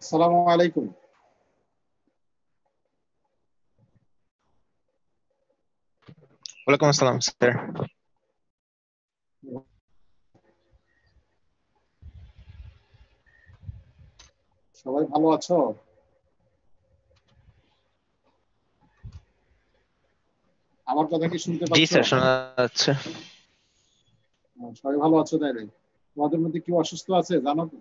আসসালামু আলাইকুম। ওয়ালাইকুম আসসালাম স্যার। সবাই ভালো আছো? আমার কথা কি শুনতে জি পাচ্ছো? স্যার, শোনা যাচ্ছে। সবাই ভালো আছো তাইলে? তোমাদের মধ্যে কেউ অসুস্থ আছে জানো তো?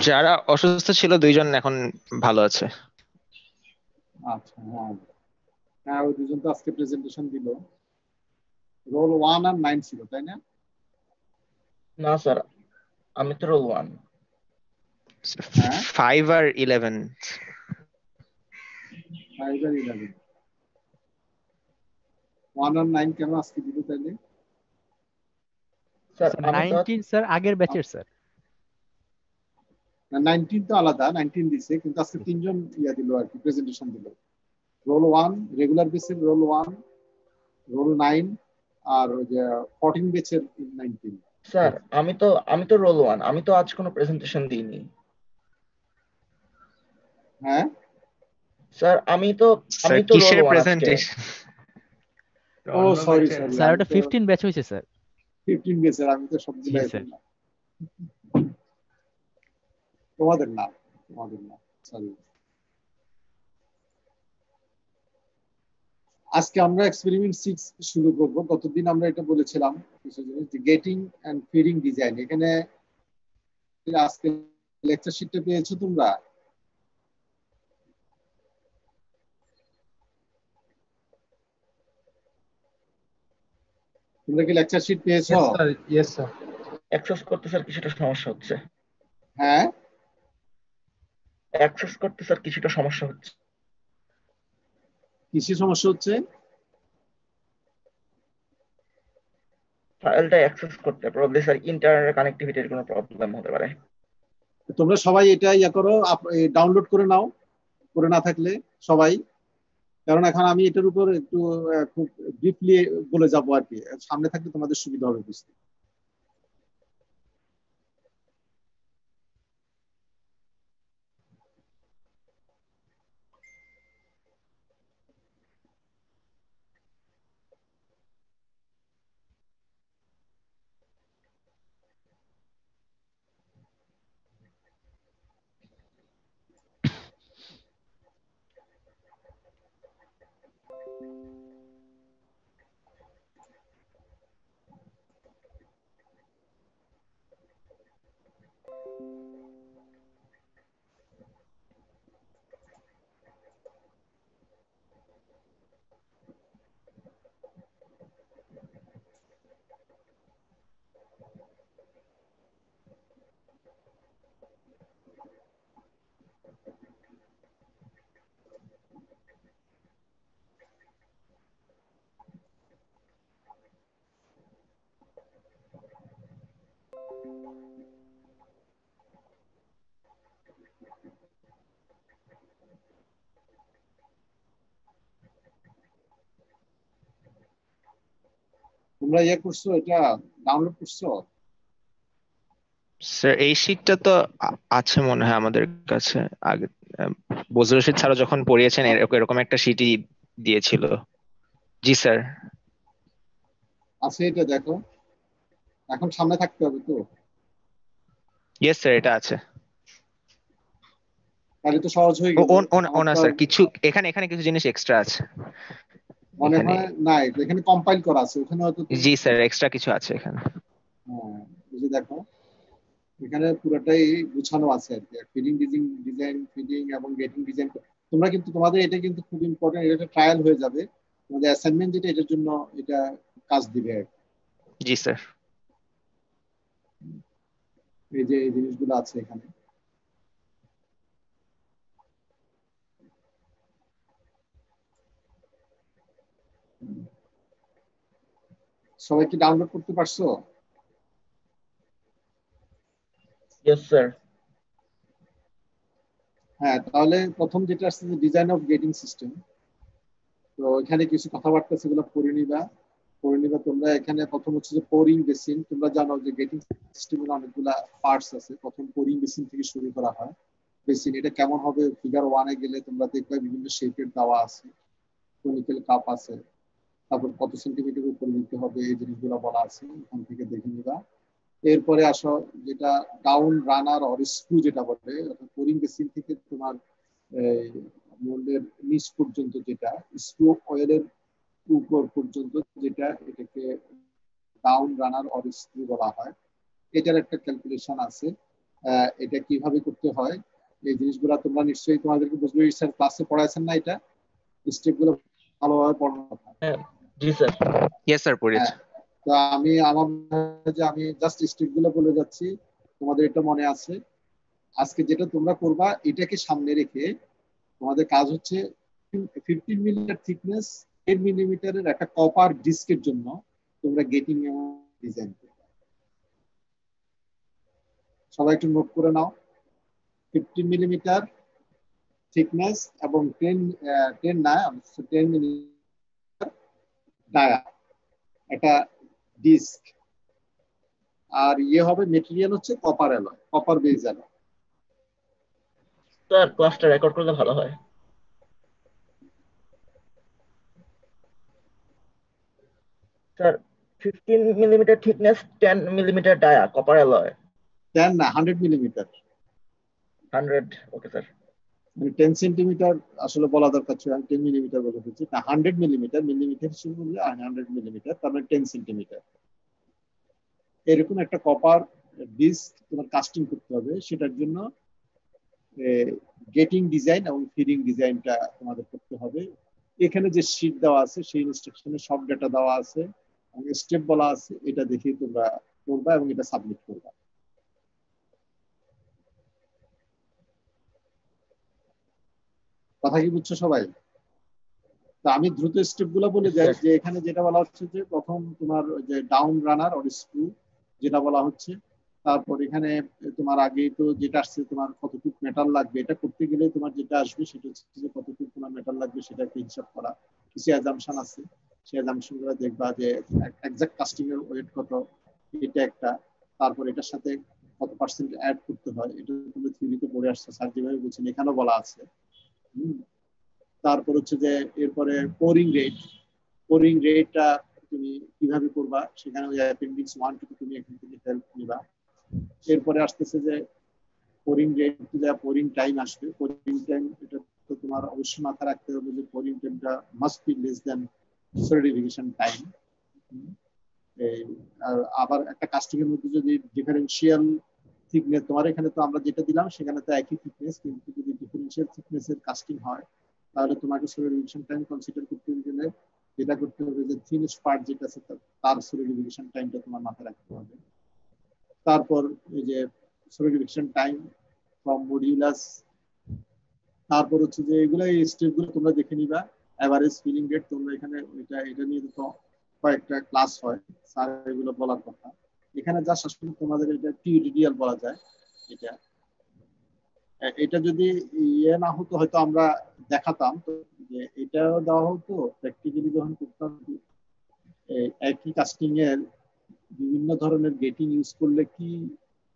যারা অসুস্থ ছিল দুইজন এখন ভালো আছে। আচ্ছা, হ্যাঁ। হ্যাঁ, ওই দুজন তো আজকে প্রেজেন্টেশন দিল। রোল 1 আর 9 ছিল, তাই না? না স্যার, আমি তো রোল ওয়ান। হ্যাঁ, 5 আর 11। 5 আর 11। 1 আর 9 কেন আজকে দিল তাইলে? স্যার স্যার আমি তো 19 স্যার আগের ব্যাচের স্যার। 19 তো আলাদা, 19 দিছে, কিন্তু আজকে তিনজন দিল আর কি, প্রেজেন্টেশন দিল। রোল 1, রেগুলার বেসের রোল 1, রোল 9, আর ওই যে 14 বেচের 19। স্যার আমি তো রোল ওয়ান, আমি তো আজ কোনো প্রেজেন্টেশন দিইনি। হ্যাঁ, স্যার আমি তো স্যার রোল কিসের ওয়ান আজকে। প্রেজেন্টেশন? ও সরি সরি, স্যার আমি ওটা তো 15 ব্যাচ হয়েছে স্যার। 15 বেচের, আমি তো জি সবগুলাই স্যার। বললাম। তোমাদের না, তোমাদের না, সরি। আজকে আমরা এক্সপেরিমেন্ট 6 শুরু করব। গতদিন আমরা এটা বলেছিলাম কিছু জিনিস, যে গেটিং এন্ড ফিডিং ডিজাইন। এখানে আজকে লেকচার শিটটা পেয়েছো তোমরা? তোমরা কি লেকচার শিট পেয়েছো? Yes, sir. Yes, sir. Access করতে স্যার কিছুটা সমস্যা হচ্ছে। হ্যাঁ, অ্যাক্সেস করতে স্যার কিছুটা সমস্যা হচ্ছে। কিসের সমস্যা হচ্ছে? ফাইলটা অ্যাক্সেস করতে প্রবলেম স্যার, ইন্টারনেট কানেক্টিভিটির কোনো প্রবলেম হতে পারে। তোমরা সবাই এটা করো, ডাউনলোড করে নাও, করে না থাকলে সবাই। কারণ এখন আমি এটার উপর একটু খুব ডিপলি বলে যাবো আর কি, সামনে থাকলে তোমাদের সুবিধা হবে বুঝতে। তোমরা করছো, এটা ডাউনলোড করছো? স্যার এই শীটটা তো আছে মনে হয় আমাদের কাছে। আগে বজলুর রশিদ স্যার যখন পড়িয়েছেন এরকম এরকম একটা শীটই দিয়েছিল। জি স্যার। আছে, এটা দেখো। এখন সামনে থাকতে হবে তো, ইয়েস স্যার, এটা আছে। তাহলে তো সহজ হয়ে ও গেল। ও ও আমার না তো আর স্যার, কিছু এখানে এখানে কিছু জিনিস এক্সট্রা আছে মনে এখানে। হয় নাই, এখানে কম্পাইল করা আছে, ওখানে হয়তো জি স্যার, এক্সট্রা কিছু আছে এখানে। হ্যাঁ, এই যে দেখো, এখানে পুরোটাই গুছানো আছে আর কি, ফিডিং ডিজাইন, ফিডিং এবং গেটিং ডিজাইন। তোমরা কিন্তু তোমাদের এটা কিন্তু খুব ইম্পর্টেন্ট, এটা ট্রায়াল হয়ে যাবে তোমাদের অ্যাসাইনমেন্ট, যেটা এটার জন্য এটা কাজ দিবে আর কি। জি স্যার। এই যে এই জিনিসগুলো আছে এখানে। সবাই কি ডাউনলোড করতে পারছো? Yes sir. হ্যাঁ, তাহলে প্রথম যেটা আসছে, ডিজাইন অফ গেটিং সিস্টেম। তো এখানে কিছু কথাবার্তা সেগুলো পড়ে নিবা। করে নিবা তোমরা। এখানে প্রথম হচ্ছে যে পোরিং বেসিন। তোমরা জানো যে গেটিং সিস্টেমের অনেকগুলা পার্টস আছে। প্রথম পোরিং বেসিন থেকে শুরু করা হয়। বেসিন এটা কেমন হবে, ফিগার 1-এ গেলে তোমরা দেখবে বিভিন্ন শেপের দেওয়া আছে, কনিক্যাল কাপ আছে, তারপর কত সেন্টিমিটার উপরে দিতে হবে এই জিনিসগুলো বলা আছে, এখান থেকে দেখে নিবা। এরপরে আসো যেটা ডাউন রানার অর স্ক্রু যেটা বলে, পোরিং বেসিন থেকে তোমার মোল্ডের নিচ পর্যন্ত যেটা স্ক্রু অয়েলের উপর পর্যন্ত যেটা, এটাকে ডাউন রানার অর স্ক্রু বলা হয়। এটার একটা ক্যালকুলেশন আছে। এটা কিভাবে করতে হয় এই জিনিসগুলো তোমরা নিশ্চয়ই তোমাদেরকে বুঝবে স্যার ক্লাসে পড়াইছেন না, এটা স্টেপগুলো ভালোভাবে পড়ানো কথা। হ্যাঁ, জি স্যার। ইয়েস স্যার, পড়েছি। হ্যাঁ, তো আমি জাস্ট স্টেপ গুলো বলে যাচ্ছি, তোমাদের এটা মনে আছে। আজকে যেটা তোমরা করবা এটাকে সামনে রেখে তোমাদের কাজ হচ্ছে 15 মিলিমিটার থিকনেস 10 মিলিমিটারের একটা কপার ডিস্কের জন্য তোমরা গেটিং ডিজাইন করবে। সবাই একটু নোট করে নাও। 15 মিলিমিটার থিকনেস এবং 10 মিলিমিটার ডায়া একটা ডিস্ক। আর ইয়ে হবে, মেটেরিয়াল হচ্ছে copper alloy, copper base alloy. Sir ক্লাসটা রেকর্ড করলে ভালো হয়। Sir 15 millimetre thickness, 10 millimetre dia, copper alloy. 10 না, 100 মিলিমিটার। 100, okay sir. মানে 10 সেন্টিমিটার আসলে বলা দরকার ছিল, আমি 10 মিলিমিটার বলে ফেলছি না। 100 মিলিমিটার, মিলিমিটার হিসেবে বললে 100 মিলিমিটার, তার মানে 10 সেন্টিমিটার। এরকম একটা কপার ডিস্ক তোমার কাস্টিং করতে হবে। সেটার জন্য গেটিং ডিজাইন এবং ফিডিং ডিজাইনটা তোমাদের করতে হবে। এখানে যে শীট দেওয়া আছে সেই ইনস্ট্রাকশনে সব ডেটা দেওয়া আছে এবং স্টেপ বলা আছে, এটা দেখেই তোমরা করবা এবং এটা সাবমিট করবা। কথা কি বুঝছো সবাই? তা আমি দ্রুত স্টেপ গুলো বলে যাই। যে এখানে যেটা বলা হচ্ছে যে প্রথম তোমার যে ডাউন রানার অর স্ক্রু যেটা বলা হচ্ছে, তারপর এখানে তোমার আগে তো যেটা আসছে তোমার কতটুকু মেটাল লাগবে, এটা করতে গেলে তোমার যেটা আসবে সেটা হচ্ছে যে কতটুকু তোমার মেটাল লাগবে সেটাকে হিসাব করা। কিছু অ্যাজাম্পশন আছে, সেই অ্যাজাম্পশন গুলো দেখবা যে এক্সাক্ট কাস্টিং এর ওয়েট কত, এটা একটা। তারপর এটার সাথে কত পার্সেন্ট অ্যাড করতে হয়, এটা তুমি থিওরিতে পড়ে আসছে, স্যার যেভাবে বলছেন এখানেও বলা আছে। তারপর হচ্ছে যে এরপরে পোরিং রেটটা তুমি কিভাবে করবা, সেখানে ওই অ্যাপেন্ডিক্স 1-2 তুমি এখান থেকে হেল্প নিবা। এরপরে আসতেছে যে পোরিং রেট, যা পোরিং টাইম আসবে, পোরিং টাইম এটা তো তোমার অবশ্যই মাথায় রাখতে হবে যে পোরিং টাইমটা must be less than solidification time. আবার একটা কাস্টিং এর মধ্যে যদি ডিফারেন্সিয়াল থিকনেস, তোমার এখানে তো আমরা যেটা দিলাম সেখানে তো একই থিকনেস, কিন্তু যদি ডিফারেন্সিয়াল থিকনেসের কাস্টিং হয় তাহলে তোমাকে সলিডিফিকেশন টাইম কনসিডার করতে গেলে যেটা করতে হবে যে থিনেস্ট পার্ট যেটা আছে তার সলিডিফিকেশন টাইমটা তোমার মাথায় রাখতে হবে। তারপর এই যে সলিডিফিকেশন টাইম ফ্রম মডিউলাস। তারপর হচ্ছে যে এগুলো এই স্টেপ গুলো তোমরা দেখে নিবা। এভারেজ ফিলিং রেট তোমরা এখানে এটা নিয়ে তো কয়েকটা ক্লাস হয়, স্যার এগুলো বলার কথা। এখানে জাস্ট আসলে তোমাদের এটা টিউটোরিয়াল বলা যায়। এটা এটা যদি ইয়ে না হতো হয়তো আমরা দেখাতাম তো, যে এটাও দেওয়া হতো প্র্যাকটিক্যালি যখন করতাম। একই কাস্টিং এর বিভিন্ন ধরনের গেটিং ইউজ করলে কি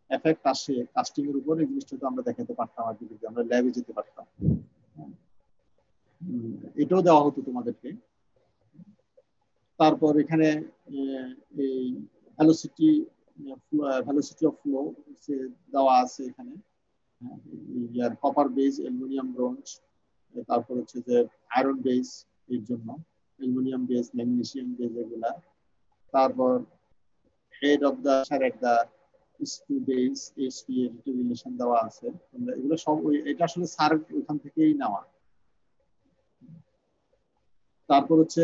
এফেক্ট আসে কাস্টিং এর উপর, এই জিনিসটা তো আমরা দেখাতে পারতাম আর কি, যদি আমরা ল্যাবে যেতে পারতাম। এটাও দেওয়া হতো তোমাদেরকে। তারপর এখানে এই ভ্যালোসিটি ভ্যালোসিটি অফ ফ্লো দেওয়া আছে এখানে। ইয়ার কপার বেজ, অ্যালুমিনিয়াম ব্রোঞ্জ, তারপর হচ্ছে যে আয়রন বেজ এর জন্য, অ্যালুমিনিয়াম বেজ, ম্যাগনেসিয়াম বেজ এগুলা। তারপর head of the at the sprue base, HP এর রিলেশন দেওয়া আছে। এগুলো সব এটা আসলে স্যার ওখান থেকেই নেওয়া। তারপর হচ্ছে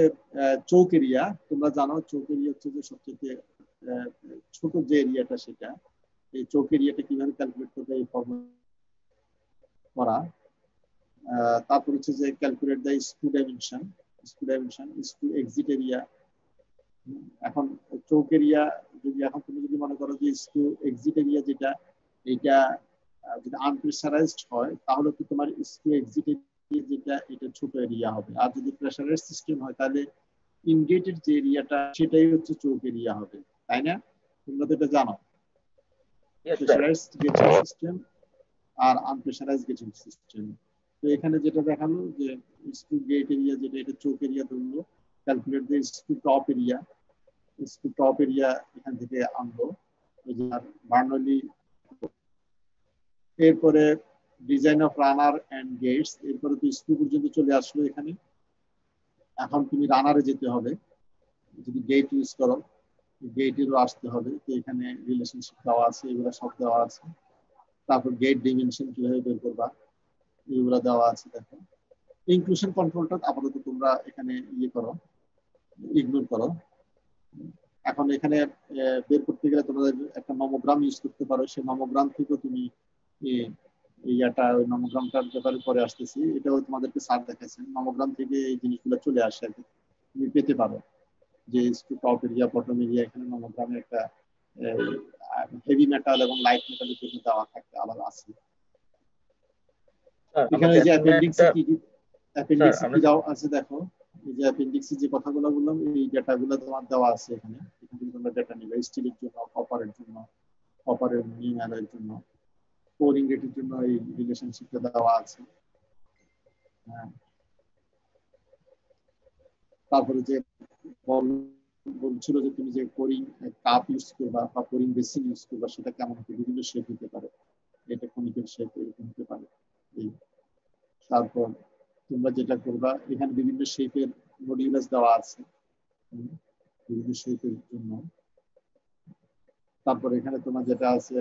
চৌক এরিয়া। তোমরা জানো চৌক এরিয়া হচ্ছে যে সবচেয়ে ছোট যে এরিয়াটা, সেটা এই চৌক এরিয়াটা কিভাবে ক্যালকুলেট করবে এই ফর্মুলা করা। তারপর হচ্ছে যে calculate the screw exit area. এখন চৌক এরিয়া যদি এখন তুমি যদি মনে করো যে স্ক্রু এক্সিট এরিয়া যেটা, এটা যদি আনপ্রেসারাইজড হয় তাহলে তো তোমার স্ক্রু এক্সিট এরিয়া যেটা এটা ছোট এরিয়া হবে। আর যদি প্রেসারাইজড সিস্টেম হয় তাহলে ইনগেটেড যে এরিয়াটা সেটাই হচ্ছে চোক এরিয়া হবে, তাই না? তোমরা তো এটা জানো, Yes, sir. Pressurised gating system আর আনপ্রেসারাইজড গেটিং সিস্টেম। তো এখানে যেটা দেখালো যে স্ক্রু গেট এরিয়া যেটা, এটা চোক এরিয়া ধরলো, calculate the sprue top area, sprue top area এখান থেকে আনলো, বার্নলি। এরপরে design of runner and gates, এরপরে তো স্ক্রু পর্যন্ত চলে আসলো এখানে। এখন তুমি রানারে যেতে হবে, যদি গেট ইউজ করো গেটেরও আসতে হবে। তো এখানে রিলেশনশিপ দেওয়া আছে, এগুলো সব দেওয়া আছে। তারপর গেট ডিমেনশন কিভাবে বের করবা এগুলো দেওয়া আছে। দেখো ইনক্লুশন কন্ট্রোলটা আপাতত তোমরা এখানে ইয়ে করো, ইগনোর করো। এখন এখানে বের করতে গেলে তোমাদের একটা নমোগ্রাম ইউজ করতে পারো, সেই নমোগ্রাম থেকেও তুমি ইয়াটা, ওই নমোগ্রামটার ব্যাপারে পরে আসতেছি, এটাও তোমাদেরকে স্যার দেখাচ্ছেন। নমোগ্রাম থেকে এই জিনিসগুলো চলে আসে আর কি, তুমি পেতে পারো যে টপ এরিয়া বটম এরিয়া। এখানে নমোগ্রামে একটা হেভি মেটাল এবং লাইট মেটালের জন্য দেওয়া থাকতে আলাদা আছে। স্যার এখানে আমাকে যে এখানে অ্যাপেন্ডিক্সে একটা কি কি, স্যার অ্যাপেন্ডিক্সে কি আমরা দেওয়া আছে দেখো। এই যে অ্যাপেন্ডিক্সে যে কথাগুলো বললাম, এই ডেটাগুলো তোমার দেওয়া আছে এখানে। এখানে তোমরা ডেটা নিবে স্টিলের জন্য, কপারের জন্য, কপারের মিনারের জন্য, কোরিং রেটের জন্য এই রিলেশনশিপটা দেওয়া আছে। হ্যাঁ, তারপরে যে বলছিল যে তুমি যে কোরিং কাপ ইউজ করবা বা কোরিং বেসিন ইউজ করবা, সেটা কেমন হবে, বিভিন্ন শেপ হতে পারে, এটা কনিক্যাল শেপ এরকম হতে পারে। এই তারপর তোমরা যেটা করবা, এখানে বিভিন্ন শেপের মডিউলাস দেওয়া আছে, বিভিন্ন শেপের জন্য। তারপর এখানে তোমার যেটা আছে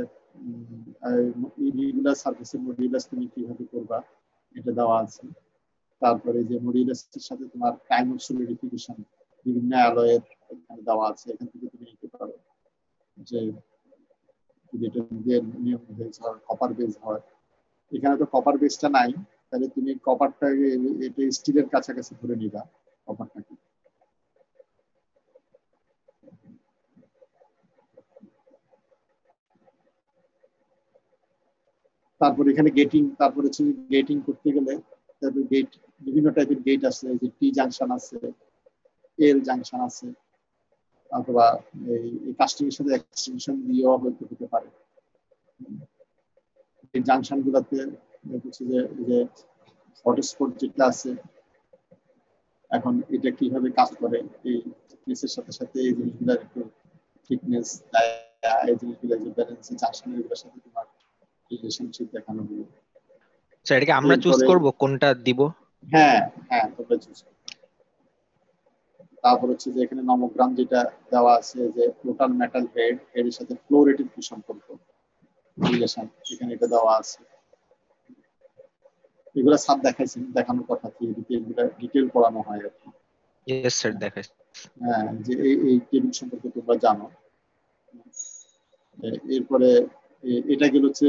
ইরেগুলার সারফেসের মডিউলাস তুমি কিভাবে করবা এটা দেওয়া আছে। তারপরে যে মডিউলাসের সাথে তোমার টাইম অফ সলিডিফিকেশন বিভিন্ন অ্যালয়ের এখানে দেওয়া আছে, এখান থেকে তুমি নিতে পারো যে যদি এটা নিয়ম বেস হয়, কপার বেস হয়। এখানে তো কপার বেসটা নাই, তাহলে তুমি কপারটাকে এটা স্টিলের কাছাকাছি ধরে নিবা কপারটাকে। তারপর এখানে গেটিং, তারপর হচ্ছে গেটিং করতে গেলে গেট বিভিন্ন টাইপের গেট আছে, যে টি জাংশন আছে, এল জাংশন আছে, অথবা এই কাস্টিং এর সাথে এক্সটেনশন দিয়েও হতে পারে। এই জাংশন গুলাতে হচ্ছে যে হটস্পট যেটা আছে, এখন এটা কিভাবে কাজ করে, এই থিকনেসের সাথে সাথে এই জিনিসগুলোর একটু থিকনেস, এই জিনিসগুলো যে ব্যালেন্স জাংশন এগুলোর সাথে তোমার রিলেশনশিপ দেখানো হলো। স্যার এটাকে আমরা চুজ এরপরে করব কোনটা দিব? হ্যাঁ হ্যাঁ তোমরা চুজ। তারপর হচ্ছে যে এখানে নমোগ্রাম যেটা দেওয়া আছে, যে টোটাল মেটাল হেড, হেডের সাথে ফ্লো রেটের কি সম্পর্ক, রিলেশন, এখানে এটা দেওয়া আছে। এগুলো সাব দেখাইছেন, দেখানোর কথা, থিওরিতে এগুলো ডিটেল পড়ানো হয় আর কি। ইয়েস স্যার, দেখাই। হ্যাঁ, যে এই টেবিল সম্পর্কে তোমরা জানো। এরপরে এটা গেল হচ্ছে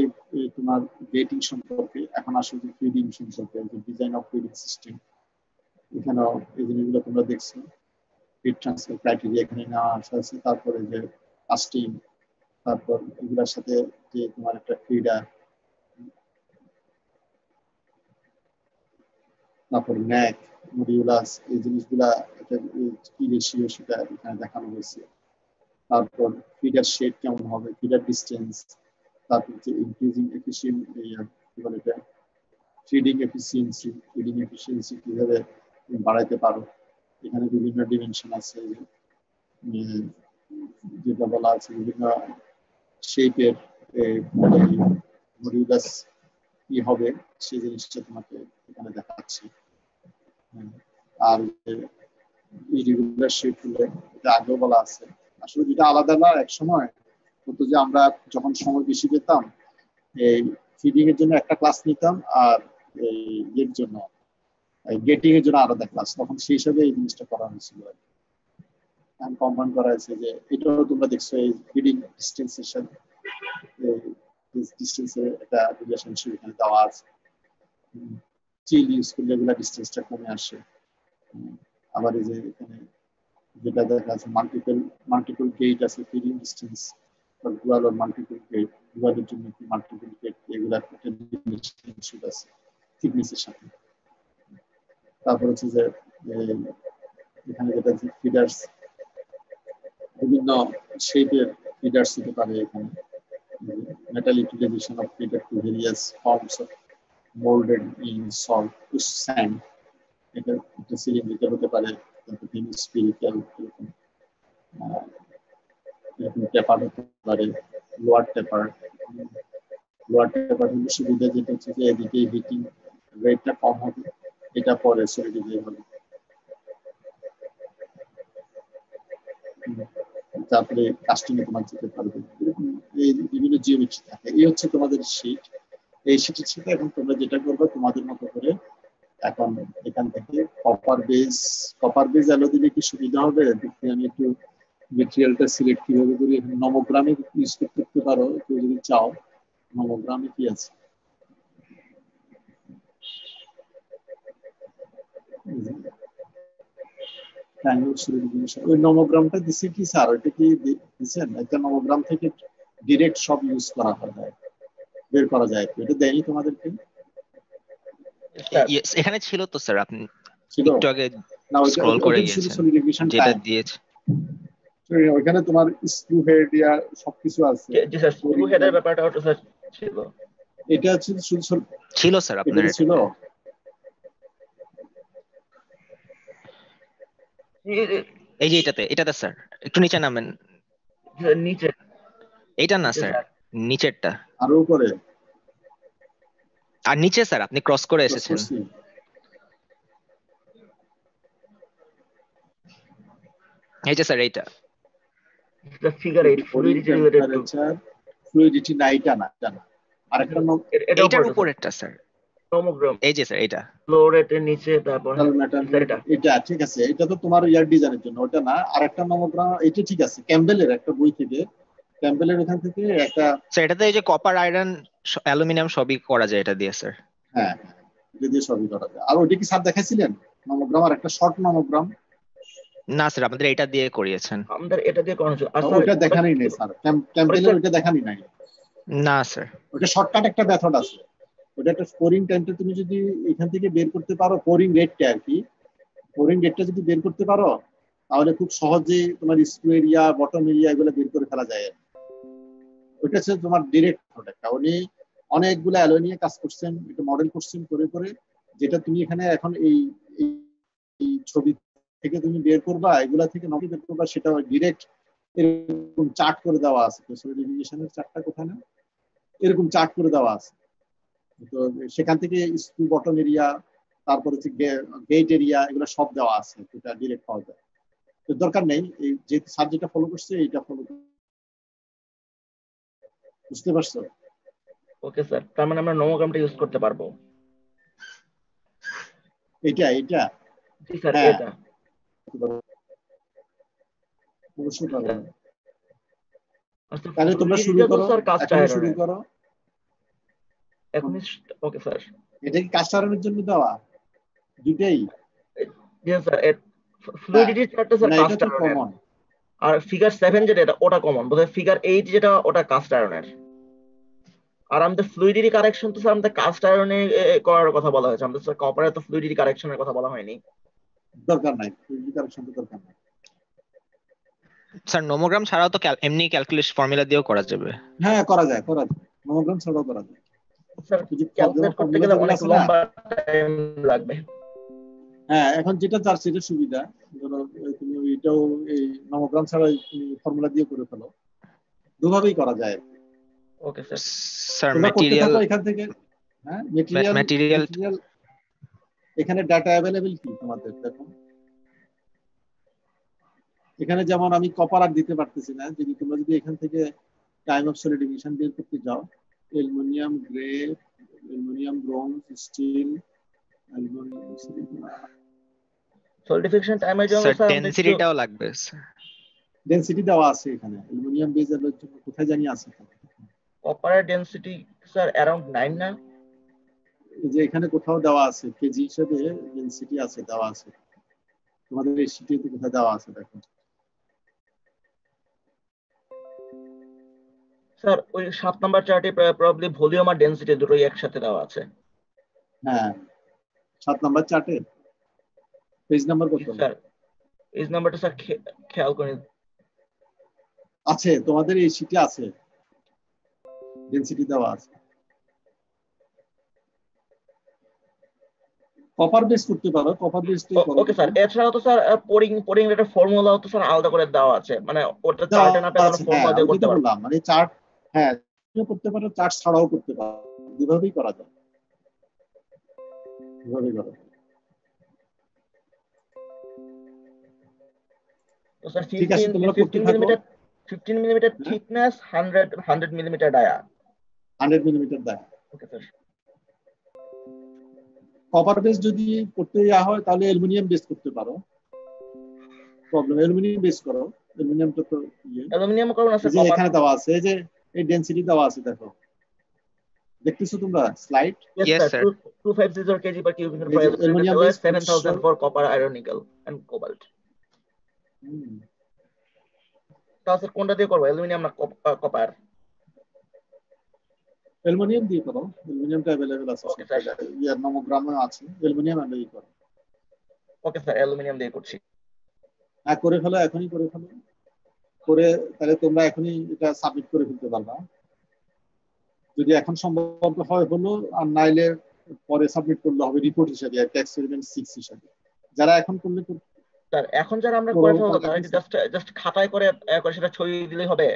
তোমার গেটিং সম্পর্কে। এখন আসলে ফিডিং সম্পর্কে, যে ডিজাইন অফ ফিডিং সিস্টেম, এখানেও এই জিনিসগুলো তোমরা দেখছো। হিট ট্রান্সফার ক্রাইটেরিয়া এখানে নেওয়া আছে। তারপরে যে কাস্টিং, তারপর এগুলোর সাথে যে তোমার একটা ফিডার, তারপর ন্যাক, মডিউলাস, এই জিনিসগুলা এটা কি রেশিও সেটা এখানে দেখানো হয়েছে। তারপর ফিডার শেড কেমন হবে, ফিডার ডিস্টেন্স, তারপর যে ইনক্রিজিং এফিসিয়েন্ট কি বলে এটা, ফিডিং এফিসিয়েন্সি কিভাবে তুমি বাড়াইতে পারো। এখানে বিভিন্ন ডিমেনশন আছে, যেটা বলা আছে বিভিন্ন শেপের মডিউলাস কি হবে, সেই জিনিসটা তোমাকে এখানে দেখাচ্ছি। আর ইরেগুলার শেপ গুলো এটা আগেও বলা আছে। আসলে যেটা আলাদা না, এক সময় হতো যে আমরা যখন সময় বেশি পেতাম, এই ফিডিং এর জন্য একটা ক্লাস নিতাম, আর এই এর জন্য গেটিং এর জন্য আলাদা ক্লাস, তখন সেই হিসাবে এই জিনিসটা করা হয়েছিল। কম্পাউন্ড করা হয়েছে যে এটাও তোমরা দেখছো, এই ফিডিং ডিস্টেন্সের সাথে ডিস্টেন্সের একটা রিলেশনশিপ এখানে দেওয়া আছে। চিল ইউজ করলে এগুলা ডিস্টেন্সটা কমে আসে। আবার এই যে এখানে যেটা দেখা আছে, মাল্টিপল গেট আছে, ফিডিং ডিস্টেন্স বা ডুয়াল আর মাল্টিপল গেট, ডুয়ালের জন্য কি মাল্টিপল গেট, এগুলা একটা রিলেশনশিপ আছে থিকনেসের সাথে। তারপর হচ্ছে যে এখানে এখানে যেটা ফিডার্স, বিভিন্ন শেপের ফিডার্স হতে পারে এখানে। Metal utilization of feeder to various forms of moulded in salt sand, এটা একটা সিলিন্ড্রিক্যাল হতে পারে, স্পিরিক্যাল, এরকম পেপার হতে পারে, লোয়ার পেপার। লোয়ার পেপার হলে সুবিধা যেটা হচ্ছে যে এদিকে হিটিং রেটটা কম হবে, এটা পরে সলিডিফাই হবে। তারপরে কাস্টিং এ তোমার যেতে পারবে, এই বিভিন্ন জিওমেট্রি থাকে। এই হচ্ছে তোমাদের শীট। এই শীটের সাথে এখন তোমরা যেটা করবে তোমাদের মতো করে, এখন এখান থেকে কপার বেজ অ্যালো দিলে কি সুবিধা হবে দেখি। আমি একটু মেটেরিয়ালটা সিলেক্ট কিভাবে করি, এখানে নমোগ্রামে ইউজ করতে পারো কেউ যদি চাও। নমোগ্রামে কি আছে, ওই নমোগ্রামটা দিছে কি স্যার? ওইটা কি দিচ্ছেন? একটা নমোগ্রাম থেকে ডিরেক্ট সব ইউজ করা যায়, বের করা যায়, এটা দেয়নি তোমাদেরকে? স্যার Yes, এখানে ছিল তো স্যার, আপনি ছিল একটু আগে না? স্ক্রল করে ওইটা ছিল গিয়েছেন, সলিডিফিকেশন যেটা টাইম। দিয়েছে। ওইখানে তোমার স্ক্রু হেড ইয়া সবকিছু আছে। জি স্যার, স্ক্রু হেডের ব্যাপারটা ওটা স্যার ছিল। এটা হচ্ছে শুধু ছিল স্যার আপনার এটা ছিল। এই যে এটাতে স্যার একটু নিচে নামেন। নিচে এইটা না স্যার, স্যার, নিচেরটা। আরো উপরে আর নিচে স্যার আপনি ক্রস করে ক্রস এসেছেন। করছি। এই যে স্যার এইটা। Figure 8 fluidity related to fluidity না, এটা না, এটা না, আরেকটা এটা এইটার উপরে উপরেরটা স্যার। নমোগ্রাম এই যে স্যার এইটা। ফ্লো রেটের নিচে, তারপর স্যার এটা এটা ঠিক আছে। এটা তো তোমার ইয়ার ডিজাইনের জন্য, ওটা না। আরেকটা নমোগ্রাম, এটা ঠিক আছে, ক্যাম্বেলের একটা বই থেকে, ক্যাম্বেলের ওখান থেকে একটা। স্যার এটাতে এই যে কপার, আয়রন, অ্যালুমিনিয়াম সবই করা যায় এটা দিয়ে স্যার। হ্যাঁ, এটা দিয়ে সবই করা যায়। আর ওইটা কি স্যার দেখাইছিলেন নমোগ্রাম? আর একটা শর্ট নমোগ্রাম। না স্যার, আমাদের এটা দিয়ে করিয়েছেন। আমাদের এটা দিয়ে করানো হচ্ছে। আর স্যার ওইটা দেখানোই নেই স্যার, ক্যাম্বেলের ওইটা দেখানোই নাই। না স্যার, ওটা শর্টকাট একটা মেথড আছে। ওটা একটা স্কোরিং টাইমটা তুমি যদি এখান থেকে বের করতে পারো, স্কোরিং রেটটা আর কি, স্কোরিং রেটটা যদি বের করতে পারো, তাহলে খুব সহজে তোমার স্ক্রু এরিয়া, বটম এরিয়া এগুলো বের করে ফেলা যায়। ওইটা হচ্ছে তোমার ডিরেক্ট একটা। উনি অনেকগুলো অ্যালয় নিয়ে কাজ করছেন, এটা মডেল করছেন করে করে, যেটা তুমি এখানে এখন এই ছবি থেকে তুমি বের করবা, এগুলা থেকে নকল বের করবা, সেটা ডিরেক্ট এরকম চার্ট করে দেওয়া আছে। সলিডিফিকেশনের চার্টটা কোথায় না, এরকম চার্ট করে দেওয়া আছে। তো সেখান থেকে স্ক্রু বটম এরিয়া, তারপর হচ্ছে গেট এরিয়া, এগুলো সব দেওয়া আছে, এটা ডিরেক্ট পাওয়া যায়। তো দরকার নেই, এই যে স্যার যেটা ফলো করছে এইটা ফলো, বুঝতে পারছো? ওকে স্যার, তার মানে আমরা নমোগ্রামটা ইউজ করতে পারবো। এটা জি স্যার, হ্যাঁ, এটা অবশ্যই পারবে। আচ্ছা, তাহলে তোমরা শুরু ফ্লুইডিটিটা তো করো, স্যার কাস্ট এখনই শুরু আয়রনের করো। এখনই। ওকে স্যার, এটা কি কাস্ট আয়রনের জন্য দেওয়া? দুইটাই? জি স্যার, ফ্লুইডিটি চার্টটা স্যার না, এটা কাস্ট তো আয়রনের। কমন। আর ফিগার 7 যেটা, এটা ওটা কমন বোধহয়। ফিগার 8 যেটা, ওটা কাস্ট আয়রনের। আর আমাদের ফ্লুইডিটি কারেকশন তো স্যার আমাদের কাস্ট আয়রনে করার কথা বলা হয়েছে। আমাদের স্যার কপারে তো ফ্লুইডিটি কারেকশনের কথা বলা হয়নি। দরকার নাই, কারেকশন তো দরকার নাই। স্যার নোমোগ্রাম ছাড়াও তো এমনি ক্যালকুলেশন ফর্মুলা দিয়েও করা যাবে। হ্যাঁ, করা যায়। নমোগ্রাম ছাড়াও করা যায়। স্যার যদি ক্যালকুলেট করতে গেলে অনেক আছে না, লম্বা টাইম লাগবে। হ্যাঁ, এখন যেটা যার সেটা সুবিধা। ধরো তুমি ওইটাও এই নমোগ্রাম ছাড়া ফর্মুলা দিয়ে করে ফেলো, দুভাবেই করা যায়। ওকে স্যার, স্যার তোমরা করতে ম্যাটেরিয়াল, থাকো এখান থেকে। হ্যাঁ, ম্যাটেরিয়াল এখানে ডাটা অ্যাভেলেবেল কি তোমাদের দেখো। এখানে যেমন আমি কপার আর দিতে পারতেছি না, যদি তোমরা যদি এখান থেকে টাইম অফ সলিডিফিকেশন বের করতে যাও, aluminium grey, aluminium bronze, steel, aluminium solidification টাইমের জন্য স্যার স্যার আমাদের ডেনসিটিটাও লাগবে স্যার। ডেনসিটি দেওয়া আছে এখানে। অ্যালুমিনিয়াম বেজ এর জন্য কোথায় জানি আছে, কপারের ডেনসিটি স্যার অ্যারাউন্ড 9 না? এই যে এখানে কোথাও দেওয়া আছে, কেজি হিসেবে ডেনসিটি আছে, দেওয়া আছে তোমাদের এই শীটে কোথায় দেওয়া আছে দেখো। স্যার ওই 7 নাম্বার চার্টে প্রবাবলি ভলিউম আর ডেনসিটি দুটোই একসাথে দেওয়া আছে। হ্যাঁ, 7 নাম্বার চার্টে পেজ নাম্বার কত? স্যার পেজ নাম্বারটা স্যার খেয়াল করে। আছে তোমাদের এই শীটে আছে, ডেনসিটি দেওয়া আছে। কপার বেস করতে পারো, কপার বেসটাই করো। ওকে স্যার, এছাড়াও তো স্যার পোরিং রেটের ফর্মুলাও তো স্যার আলাদা করে দেওয়া আছে, মানে ওটা চার্টে না পেয়ে আমরা হ্যাঁ ফর্মুলা আমি দিয়ে করতে যেটা পারবো। বললাম মানে চার্ট, হ্যাঁ করতে পারো, চার্ট ছাড়াও করতে পারো, দুভাবেই করা যায়, দুভাবেই করা যায়। তো স্যার ঠিক আছে, তোমরা করতে 15 থাকো। মিলিমিটার 15 মিলিমিটার হ্যাঁ, থিকনেস, 100 মিলিমিটার ডায়া। 100 মিলিমিটার দেয়। Okay sir. কপার বেস যদি করতে ইয়া হয় তাহলে অ্যালুমিনিয়াম বেস করতে পারো, প্রবলেম অ্যালুমিনিয়াম বেস করো, অ্যালুমিনিয়ামটা তো ইয়ে। অ্যালুমিনিয়াম করবো না এই স্যার, যে কপার। এখানে দেওয়া আছে, এই যে এই ডেনসিটি দেওয়া আছে, দেখো দেখতেছো তোমরা slide? Yes Yes, sir, sir. 250 kg per cubic meter এই for যে aluminum aluminium alloy, base 7000 for copper, iron, nickel and cobalt. তাহলে স্যার কোনটা দিয়ে করবো, অ্যালুমিনিয়াম না কপার? অ্যালুমিনিয়াম দিয়ে করো, অ্যালুমিনিয়ামটা अवेलेबल আছে ওকে সব স্যার, জায়গায়, ইয়ার নমোগ্রামে আছে অ্যালুমিনিয়াম, এন্ড এই করো। ওকে স্যার, অ্যালুমিনিয়াম দিয়ে করছি। হ্যাঁ করে ফেলো, এখনই করে ফেলো, করে তাহলে তোমরা এখনই এটা সাবমিট করে ফেলতে পারবা, যদি এখন সম্ভব হয় হলো, আর নাইলে পরে সাবমিট করলে হবে রিপোর্ট হিসাবে, একটা এক্সপেরিমেন্ট 6 হিসাবে। যারা এখন করলে স্যার এখন যারা আমরা করো, করে ফেলবো তারা কি জাস্ট খাতায় করে করে সেটা ছড়িয়ে দিলেই হবে?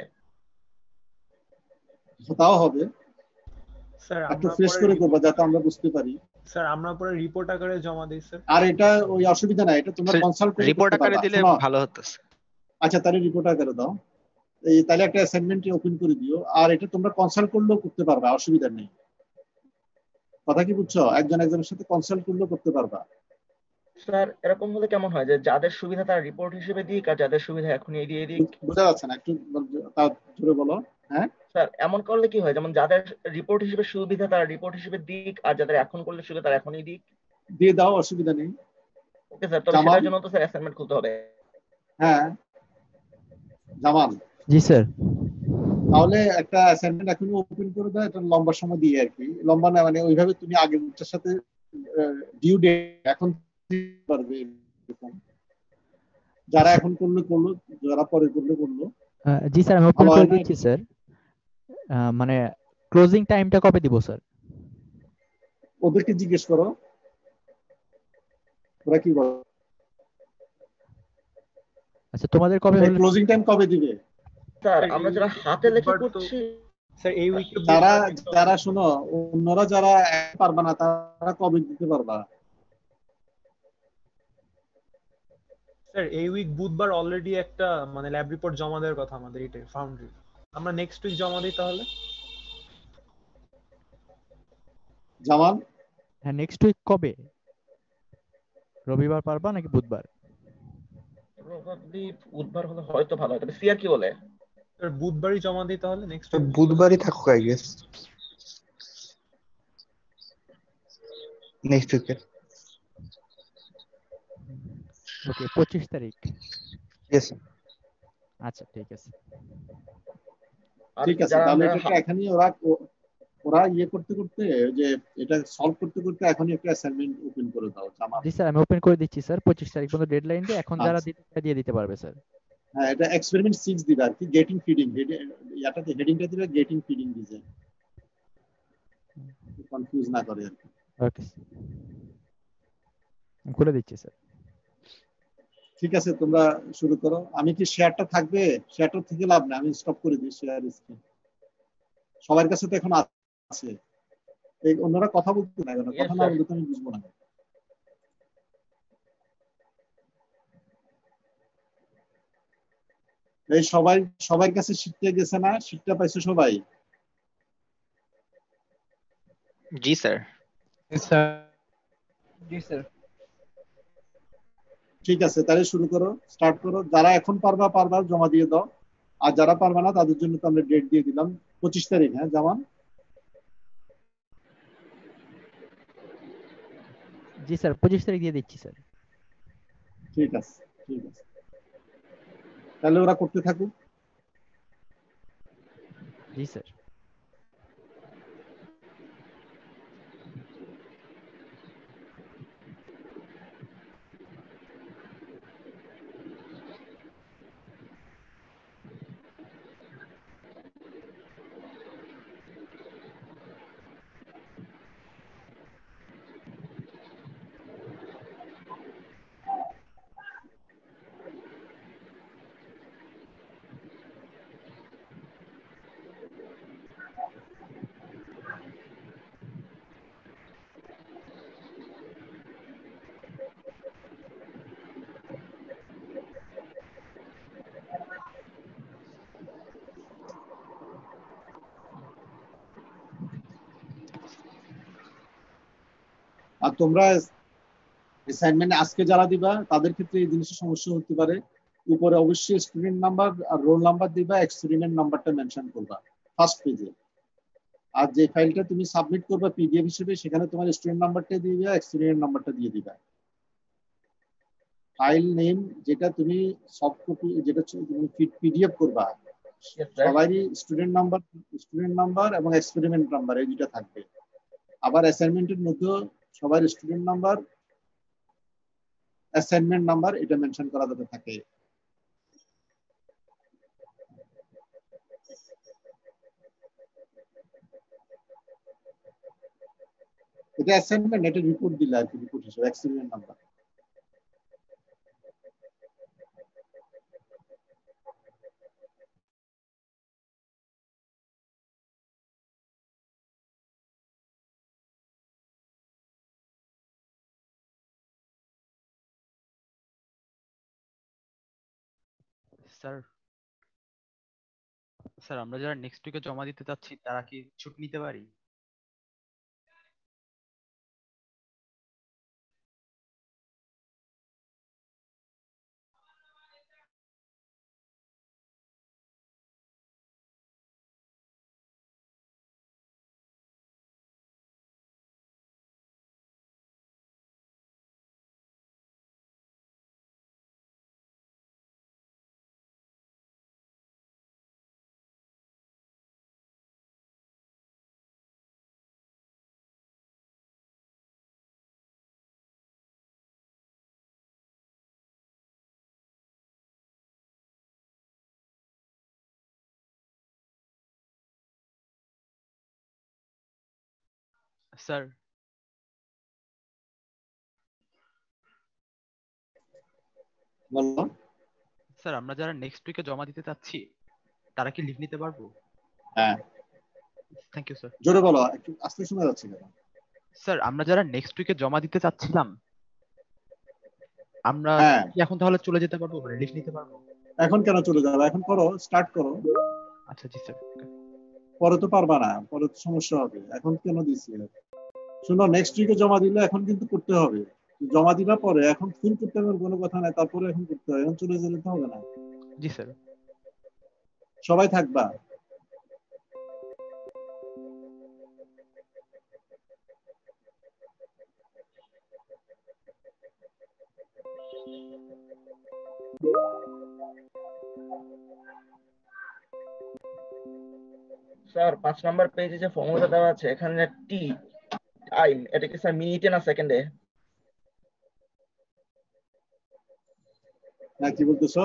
তাও হবে, স্যার একটু আমরা ফ্রেশ পরে করে করবো রিপোর্ট যাতে আমরা বুঝতে পারি। স্যার আমরা পরে রিপোর্ট আকারে জমা দিই স্যার। আর এটা ওই অসুবিধা নাই, এটা তোমরা কনসাল্ট করে রিপোর্ট করতে আকারে পারবা। দিলে শোনো, ভালো হতো। আচ্ছা তাহলে রিপোর্ট আকারে দাও, এই তাহলে একটা অ্যাসাইনমেন্ট ওপেন করে দিও, আর এটা তোমরা কনসাল্ট করলেও করতে পারবা, অসুবিধা নেই। কথা কি বুঝছো? একজন একজনের সাথে কনসাল্ট করলেও করতে পারবা। স্যার এরকম হলে কেমন হয় যে যাদের সুবিধা তারা রিপোর্ট হিসেবে দিক, আর যাদের সুবিধা এখনই দিয়ে দিক? বোঝা যাচ্ছে না, একটু তার জোরে বলো। হ্যাঁ স্যার এমন করলে কি হয়, যেমন যাদের রিপোর্ট হিসেবে সুবিধা তারা রিপোর্ট হিসেবে দিক, আর যাদের এখন করলে সুবিধা তারা এখনই দিক। দিয়ে দাও, অসুবিধা নেই। ওকে স্যার, তবে জামাল, সেটার জন্য তো স্যার অ্যাসাইনমেন্ট খুলতে হবে। হ্যাঁ জামাল, জি স্যার। তাহলে একটা অ্যাসাইনমেন্ট এখনই ওপেন করে দাও, এটা লম্বা সময় দিয়ে আর কি, লম্বা না মানে ওইভাবে তুমি আগেরটার সাথে ডিউ ডেট এখন পারবে এরকম। যারা এখন করলে করলো, যারা পরে করলে করলো। জি স্যার, আমি ওপেন ভালো করে হয় না? দিচ্ছি স্যার। মানে ক্লোজিং টাইমটা কবে দিব স্যার? ওদেরকে জিজ্ঞেস করো, ওরা কি বলে। আচ্ছা, তোমাদের কবে হলো? ক্লোজিং টাইম কবে দিবে? স্যার আমরা যারা হাতে লেখে করছি, স্যার এই উইকে যারা যারা শোনো, অন্যরা যারা পারবা না তারা কবে দিতে পারবা? স্যার এই উইক বুধবার অলরেডি একটা মানে ল্যাব রিপোর্ট জমা দেওয়ার কথা আমাদের, এটাই ফাউন্ডারি। আমরা নেক্সট উইক জমা দিই তাহলে। জামাল, হ্যাঁ, নেক্সট উইক কবে? রবিবার পারবা নাকি বুধবার? প্রবাবলি বুধবার হলে হয়তো ভালো হয়, তবে সিআর কি বলে? স্যার বুধবারই জমা দিই তাহলে নেক্সট উইক। বুধবারই থাকুক আই গেস, নেক্সট উইকে। ওকে, 25 তারিখ। ইয়েস। আচ্ছা ঠিক আছে। আর ঠিক আছে, যারা তাহলে আমরা এটা এখনই ওরা ওরা ইয়ে করতে করতে, যে এটা সলভ করতে করতে এখনই একটা অ্যাসাইনমেন্ট ওপেন করে দাও জামাল। জি স্যার, আমি ওপেন করে দিচ্ছি স্যার। 25 তারিখ পর্যন্ত ডেডলাইন দিয়ে, এখন যারা আচ্ছা। দিতে চায় দিয়ে দিতে পারবে স্যার। হ্যাঁ এটা এক্সপেরিমেন্ট 6 দিবে আর কি, গেটিং ফিডিং, ইয়াটাতে হেডিংটা দিবে গেটিং ফিডিং ডিজাইন, কনফিউজ না করে আর কি। ওকে, আমি খুলে দিচ্ছি স্যার। ঠিক আছে, তোমরা শুরু করো। আমি কি শেয়ারটা থাকবে? শেয়ারটা থেকে লাভ না, আমি স্টপ করে দিই শেয়ার স্ক্রিন। সবার কাছে তো এখন আছে, এই অন্যরা কথা বলতে না কেন, কথা না বললে তো আমি বুঝবো না। এই সবাই, সবার কাছে শিখতে গেছে না? শিখতে পাইছো সবাই? জি স্যার। জি স্যার। ঠিক আছে, তাহলে শুরু করো, স্টার্ট করো। যারা এখন পারবা পারবা জমা দিয়ে দাও, আর যারা পারবা না তাদের জন্য তো আমরা ডেট দিয়ে দিলাম 25 তারিখ। হ্যাঁ জামান? জি স্যার, 25 তারিখ দিয়ে দিচ্ছি স্যার। ঠিক আছে, ঠিক আছে, তাহলে ওরা করতে থাকুক। জি স্যার। আর তোমরা অ্যাসাইনমেন্ট আজকে যারা দিবা তাদের ক্ষেত্রে এই জিনিসের সমস্যা হতে পারে, উপরে অবশ্যই স্টুডেন্ট নাম্বার আর রোল নাম্বার দিবা, এক্সপেরিমেন্ট নাম্বারটা মেনশন করবা ফার্স্ট পেজে। আর যে ফাইলটা তুমি সাবমিট করবা পিডিএফ হিসেবে সেখানে তোমার স্টুডেন্ট নাম্বারটা দিয়ে দিবা, এক্সপেরিমেন্ট নাম্বারটা দিয়ে দিবা। ফাইল নেম যেটা তুমি সফট কপি, যেটা তুমি পিডিএফ করবা, Yes, sir. সবারই স্টুডেন্ট নাম্বার এবং এক্সপেরিমেন্ট নাম্বার এই দুটো থাকবে। আবার অ্যাসাইনমেন্টের মধ্যে সবার স্টুডেন্ট নাম্বার, অ্যাসাইনমেন্ট নাম্বার এটা মেনশন করা যাতে থাকে। এটা অ্যাসাইনমেন্ট, এটা রিপোর্ট দিলে আর কি, রিপোর্ট হিসেবে এক্সপেরিমেন্ট নাম্বার। স্যার স্যার আমরা যারা নেক্সট উইকে জমা দিতে চাচ্ছি তারা কি ছুটি নিতে পারি? স্যার বলো। স্যার আমরা যারা নেক্সট উইকে জমা দিতে চাচ্ছি তারা কি লিভ নিতে পারবো? হ্যাঁ, থ্যাংক ইউ স্যার। জোরে বলো, একটু আস্তে শোনা যাচ্ছে কেন? স্যার আমরা যারা নেক্সট উইকে জমা দিতে চাচ্ছিলাম আমরা হ্যাঁ, কি এখন তাহলে চলে যেতে পারবো, মানে লিভ নিতে পারবো? এখন কেন চলে যাবে? এখন করো, স্টার্ট করো। আচ্ছা জি স্যার। পরে তো পারবা না, পরে তো সমস্যা হবে। এখন কেন দিছি? শোনো, নেক্সট উইকে জমা দিলে এখন কিন্তু করতে হবে। জমা দিবা পরে, এখন ফুল করতে হবে কোনো কথা নাই, তারপরে এখন করতে হবে, এখন চলে যেতে হবে না। জি স্যার। সবাই থাকবা। স্যার 5 নাম্বার পেজে যে ফর্মুলা দেওয়া আছে এখানে টি টাইম, এটা কি স্যার মিনিটে না সেকেন্ডে? হ্যাঁ, কি বলতেছো?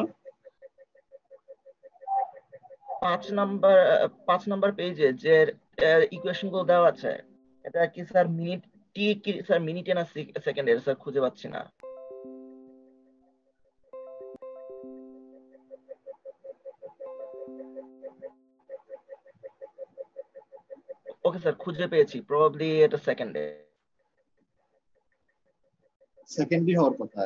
5 নাম্বার পেজে যে ইকুয়েশন গুলো দেওয়া আছে এটা কি স্যার মিনিট, টি কি স্যার মিনিটে না সেকেন্ডে? স্যার খুঁজে পাচ্ছি না। ওকে স্যার, খুঁজে পেয়েছি, প্রবাবলি এটা সেকেন্ডে। সেকেন্ডই হওয়ার কথা।